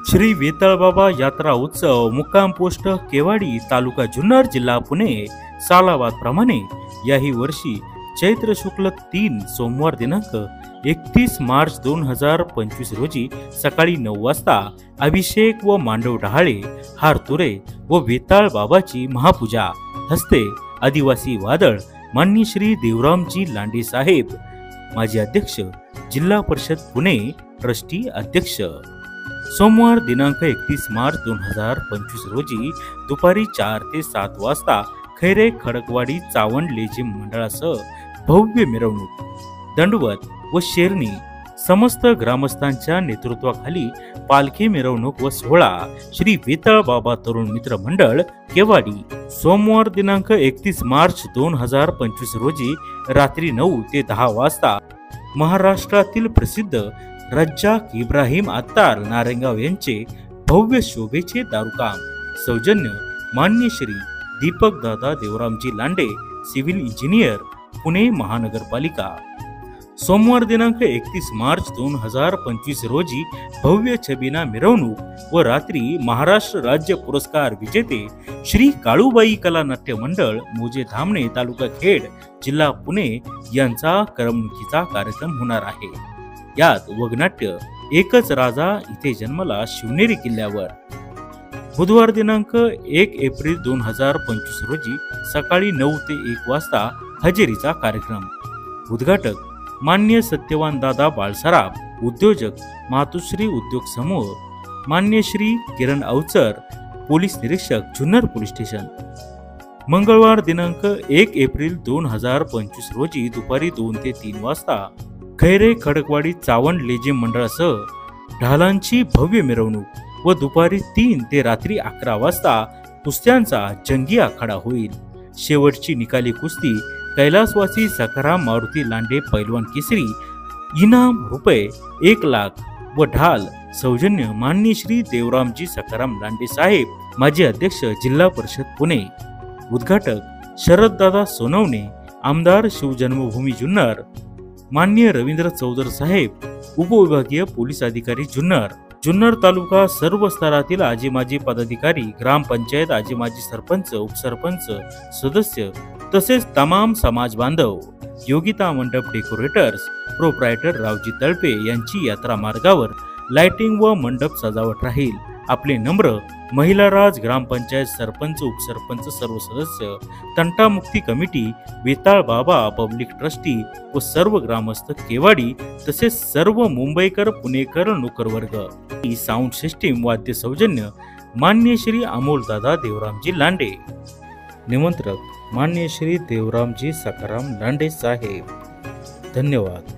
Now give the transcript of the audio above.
श्री वेताळबाबा यात्रा उत्सव मुक्काम पोस्ट केवाडी तालुका जुन्नर जिल्हा पुणे सालाबाद प्रमाणे याही वर्षी चैत्र शुक्ल 3 सोमवार दिनांक 31 मार्च 2025 रोजी सकाळी 9 वाजता अभिषेक व मांडव डहाळे हारतुरे व वेताळ बाबाची महापूजा हस्ते आदिवासी वादळ माननीय श्री देवरामजी लांडे साहेब माजी अध्यक्ष जिल्हा परिषद पुणे ट्रस्टी अध्यक्ष सोमवार दिनांक 31 मार्च 2025 रोजी दुपारी 4 ते 7 वाजता खैरे खडकवाडी चावंड लेझिम मंडळासह भव्य मिरवणूक दंडवत व शेरणी समस्त ग्रामस्थांच्या नेतृत्वाखाली पालखी मिरवणूक व सोहळा श्री वेताळ बाबा तरुण मित्र मंडळ केवाडी सोमवार दिनांक 31 मार्च 2025 रोजी रात्री 9 ते 10 वाजता महाराष्ट्रातील प्रसिद्ध रज्जाक इब्राहिम अत्तार नारेगाव यांचे भव्य शोभेचे दारुकाम सौजन्य मान्य श्री दीपक दादा देवरामजी लांडे सिव्हिल इंजिनियर पुणे महानगरपालिका सोमवार दिनांक 31 मार्च 2025 रोजी भव्य छबिना मिरवणूक व रात्री महाराष्ट्र राज्य पुरस्कार विजेते श्री काळूबाई कला नाट्य मंडळ मोजे धामणे तालुका खेड जिल्हा पुणे यांचा करमणुकीचा कार्यक्रम होणार आहे। यात वगनाट्य एकच राजा इथे जन्मला शिवनेरी किल्ल्यावर बुधवार दिनांक 1 एप्रिल 2025 रोजी सकाळी 9 ते 1 वाजता हजेरीचा कार्यक्रम उद्घाटक मान्य सत्यवान दादा बाळसराफ उद्योजक मातुश्री उद्योग समूह मान्य श्री किरण अवचर पोलीस निरीक्षक जुन्नर पोलीस स्टेशन मंगळवार दिनांक 1 एप्रिल 2025 रोजी दुपारी 2 ते 3 वाजता खैरे खडकवाडी चावंड लेझिम मंडळासह ढालांची भव्य मिरवणूक व दुपारी 3 ते रात्री 11 वाजता कुस्त्यांचा जंगी आखाडा होईल। शेवटची निकाली कुस्ती कैलासवासी सखाराम मारुती लांडे पैलवान केसरी इनाम रुपये 1 लाख व ढाल सौजन्य माननीय श्री देवरामजी सखाराम लांडे साहेब माजी अध्यक्ष जिल्हा परिषद पुणे उद्घाटक शरददादा सोनवणे आमदार शिवजन्मभूमी जुन्नर माननीय रवींद्र चौधर साहेब उपविभागीय पोलीस अधिकारी जुन्नर तालुका सर्व स्तरातील आजी माजी पदाधिकारी ग्रामपंचायत आजी माजी सरपंच उपसरपंच सदस्य तसेच तमाम समाज बांधव योगिता मंडप डेकोरेटर्स प्रोप्रायटर रावजी तळपे यांची यात्रा मार्गावर लाइटिंग व मंडप सजावट राहील। आपले नम्र महिला राज ग्रामपंचायत सरपंच उपसरपंच सर्व सदस्य तंटामुक्ती कमिटी वेताळ बाबा पब्लिक ट्रस्टी व सर्व ग्रामस्थ केवाडी तसेच सर्व मुंबईकर पुणेकर नोकर वर्ग ही साऊंड सिस्टीम वाद्य सौजन्य मान्य श्री अमोल दादा देवरामजी लांडे निमंत्रक मान्य श्री देवरामजी सखाराम लांडे साहेब। धन्यवाद।